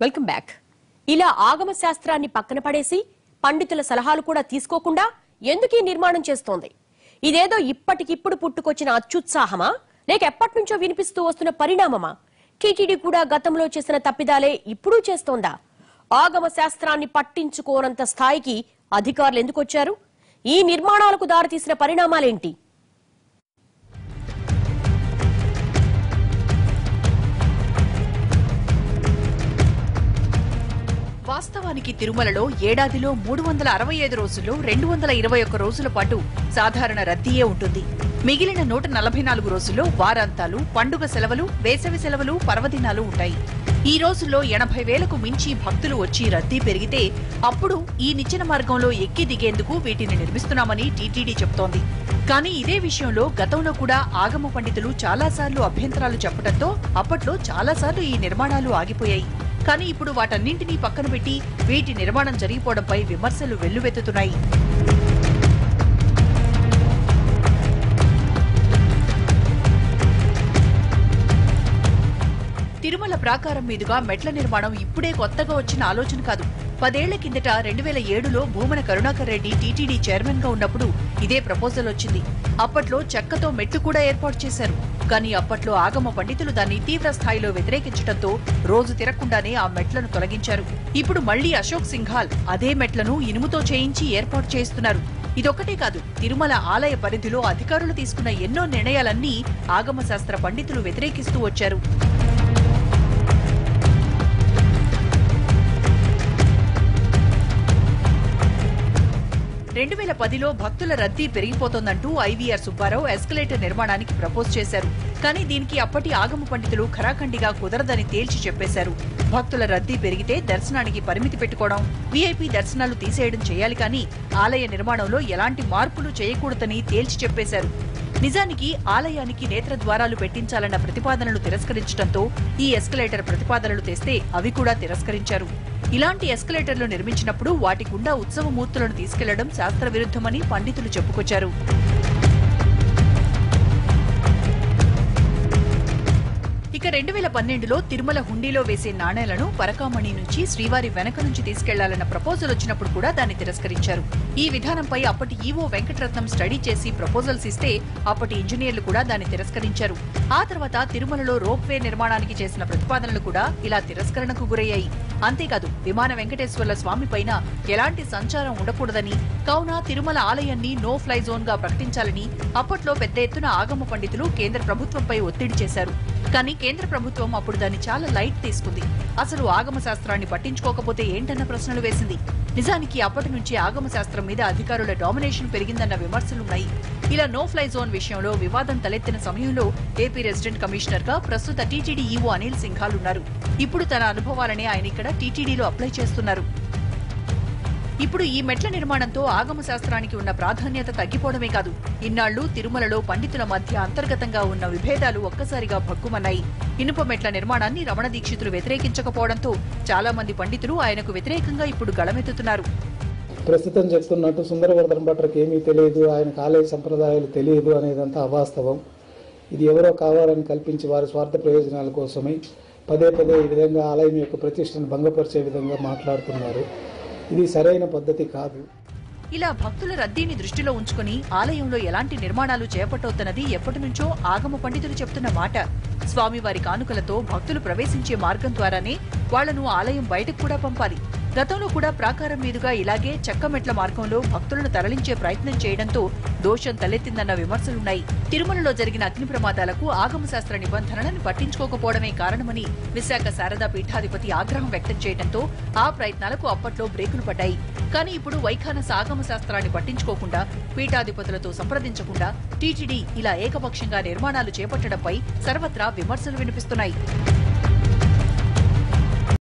Welcome back. ఇలా ఆగమ శాస్త్రాన్ని పక్కన పడేసి పండితుల సలహాలు కూడా తీసుకోకుండా ఎందుకీ నిర్మాణం చేస్తోంది? ఇదేదో ఇప్పటికిప్పుడు పుట్టుకొచ్చిన అత్యుత్సాహమా, లేక ఎప్పటినుంచో వినిపిస్తూ వస్తున్న పరిణామమా? టీటీడీ కూడా గతంలో చేసిన తప్పిదాలే ఇప్పుడు చేస్తోందా? ఆగమ శాస్త్రాన్ని పట్టించుకోనంత స్థాయికి అధికారులు ఎందుకొచ్చారు? ఈ నిర్మాణాలకు దారితీసిన పరిణామాలేంటి? వాస్తవానికి తిరుమలలో ఏడాదిలో 365 రోజుల్లో 221 రోజుల పాటు సాధారణ రద్దీయే ఉంటుంది. మిగిలిన 144 రోజుల్లో వారాంతాలు, పండుగ సెలవులు, వేసవి సెలవులు, పర్వదినాలు ఉంటాయి. ఈ రోజుల్లో 80,000కు మించి భక్తులు వచ్చి రద్దీ పెరిగితే అప్పుడు ఈ నిచ్చెన మార్గంలో ఎక్కి దిగేందుకు వీటిని నిర్మిస్తున్నామని టీటీడీ చెబుతోంది. కానీ ఇదే విషయంలో గతంలో కూడా ఆగమ పండితులు చాలాసార్లు అభ్యంతరాలు చెప్పడంతో అప్పట్లో చాలాసార్లు ఈ నిర్మాణాలు ఆగిపోయాయి. కానీ ఇప్పుడు వాటన్నింటినీ పక్కన పెట్టి వీటి నిర్మాణం జరిగిపోవడంపై విమర్శలు వెల్లువెత్తుతున్నాయి. తిరుమల ప్రాకారం మీదుగా మెట్ల నిర్మాణం ఇప్పుడే కొత్తగా వచ్చిన ఆలోచన కాదు. 10 ఏళ్ల కిందట 2007లో భూమన కరుణాకర్ రెడ్డి టీటీడీ చైర్మన్ గా ఉన్నప్పుడు ఇదే ప్రపోజల్ వచ్చింది. అప్పట్లో చెక్కతో మెట్లు కూడా ఏర్పాటు చేశారు. కానీ అప్పట్లో ఆగమ పండితులు దాన్ని తీవ్ర స్థాయిలో వ్యతిరేకించడంతో రోజు తిరగకుండానే ఆ మెట్లను తొలగించారు. ఇప్పుడు మళ్లీ అశోక్ సింఘాల్ అదే మెట్లను ఇనుముతో చేయించి ఏర్పాటు చేస్తున్నారు. ఇదొక్కటే కాదు, తిరుమల ఆలయ పరిధిలో అధికారులు తీసుకున్న ఎన్నో నిర్ణయాలన్నీ ఆగమ శాస్త్ర పండితులు వ్యతిరేకిస్తూ వచ్చారు. 2010లో భక్తుల రద్దీ పెరిగిపోతోందంటూ ఐవీఆర్ సుబ్బారావు ఎస్కలేటర్ నిర్మాణానికి ప్రపోజ్ చేశారు. కానీ దీనికి అప్పటి ఆగమ పండితులు ఖరాఖండిగా కుదరదని తేల్చి చెప్పేశారు. భక్తుల రద్దీ పెరిగితే దర్శనానికి పరిమితి పెట్టుకోవడం, వీఐపీ దర్శనాలు తీసేయడం చేయాలి, కానీ ఆలయ నిర్మాణంలో ఎలాంటి మార్పులు చేయకూడదని తేల్చి చెప్పేశారు. నిజానికి ఆలయానికి నేత్రద్వారాలు పెట్టించాలన్న ప్రతిపాదనలు తిరస్కరించడంతో ఈ ఎస్కలేటర్ ప్రతిపాదనలు తెస్తే అవి కూడా తిరస్కరించారు. ఇలాంటి ఎస్కలేటర్లు నిర్మించినప్పుడు వాటి గుండా ఉత్సవమూర్తులను తీసుకెళ్లడం శాస్త్ర విరుద్ధమని పండితులు చెప్పుకొచ్చారు. ఇక 2012లో తిరుమల హుండీలో వేసే నాణేలను పరకామణి నుంచి శ్రీవారి వెనక నుంచి తీసుకెళ్లాలన్న ప్రపోజల్ వచ్చినప్పుడు కూడా దాన్ని తిరస్కరించారు. ఈ విధానంపై అప్పటి ఈవో వెంకటరత్నం స్టడీ చేసి ప్రపోజల్స్ ఇస్తే అప్పటి ఇంజనీర్లు కూడా దాన్ని తిరస్కరించారు. ఆ తర్వాత తిరుమలలో రోప్ వే నిర్మాణానికి చేసిన ప్రతిపాదనలు కూడా ఇలా తిరస్కరణకు గురయ్యాయి. అంతేకాదు, విమాన వెంకటేశ్వర్ల స్వామి పైన ఎలాంటి సంచారం ఉండకూడదని, కావున తిరుమల ఆలయాన్ని నో ఫ్లై జోన్ గా ప్రకటించాలని అప్పట్లో పెద్ద ఎత్తున ఆగమ పండితులు కేంద్ర ప్రభుత్వంపై ఒత్తిడి చేశారు. కానీ కేంద్ర ప్రభుత్వం అప్పుడు దాన్ని చాలా లైట్ తీసుకుంది. అసలు ఆగమ శాస్త్రాన్ని పట్టించుకోకపోతే ఏంటన్న ప్రశ్నలు వేసింది. నిజానికి అప్పటి నుంచి ఆగమ శాస్త్రం మీద అధికారుల డామినేషన్ పెరిగిందన్న విమర్శలున్నాయి. ఇలా నో ఫ్లై జోన్ విషయంలో వివాదం తలెత్తిన సమయంలో ఏపీ రెసిడెంట్ కమిషనర్ గా ప్రస్తుత టీటీడీ ఈవో అనిల్ సింఘాల్ ఉన్నారు. ఇప్పుడు తన అనుభవాలనే ఆయన ఇక్కడ టీటీడీలో అప్లై చేస్తున్నారు. ఇప్పుడు ఈ మెట్ల నిర్మాణంతో ఆగమ శాస్త్రానికి ఉన్న ప్రాధాన్యత తగ్గిపోవడమే కాదు, ఇన్నాళ్లు తిరుమలలో పండితుల మధ్య అంతర్గతంగా ఉన్న విభేదాలు ఒక్కసారిగా భగ్గుమన్నాయి. ఇనుప మెట్ల నిర్మాణాన్ని రమణ దీక్షితులు వ్యతిరేకించకపోవడంతో చాలా మంది పండితులు ఆయనకు వ్యతిరేకంగా ఇప్పుడు గళమెత్తుతున్నారు. ప్రస్తుతం చెప్తున్నట్టు సుందరవర్ధన భట్లకు ఏమీ తెలియదు, ఆయనకు ఆలయ సంప్రదాయాలు తెలియదు అనేదంతా అవాస్తవం. ఇది ఎవరో కావాలని కల్పించి వారి స్వార్థ ప్రయోజనాల కోసమై పదే పదే ఈ విధంగా ఆలయం యొక్క ప్రతిష్టను భంగపరిచే విధంగా మాట్లాడుతున్నారు. ఇది సరైన పద్ధతి కాదు. ఇలా భక్తుల రద్దీని దృష్టిలో ఉంచుకుని ఆలయంలో ఎలాంటి నిర్మాణాలు చేపట్టొద్దన్నది ఎప్పటి నుంచో ఆగమ పండితులు చెప్తున్న మాట. స్వామివారి కానుకలతో భక్తులు ప్రవేశించే మార్గం ద్వారానే వాళ్లను ఆలయం బయటకు కూడా పంపాలి. గతంలో కూడా ప్రాకారం మీదుగా ఇలాగే చెక్కమెట్ల మార్గంలో భక్తులను తరలించే ప్రయత్నం చేయడంతో దోషం తలెత్తిందన్న విమర్శలున్నాయి. తిరుమలలో జరిగిన అగ్ని ప్రమాదాలకు ఆగమ శాస్త్ర నిబంధనలను పట్టించుకోకపోవడమే కారణమని విశాఖ శారదా పీఠాధిపతి ఆగ్రహం వ్యక్తం చేయడంతో ఆ ప్రయత్నాలకు అప్పట్లో బ్రేకులు పడ్డాయి. కానీ ఇప్పుడు వైఖానస ఆగమ శాస్త్రాన్ని పట్టించుకోకుండా, పీఠాధిపతులతో సంప్రదించకుండా టీటీడీ ఇలా ఏకపక్షంగా నిర్మాణాలు చేపట్టడంపై సర్వత్రా విమర్శలు వినిపిస్తున్నాయి.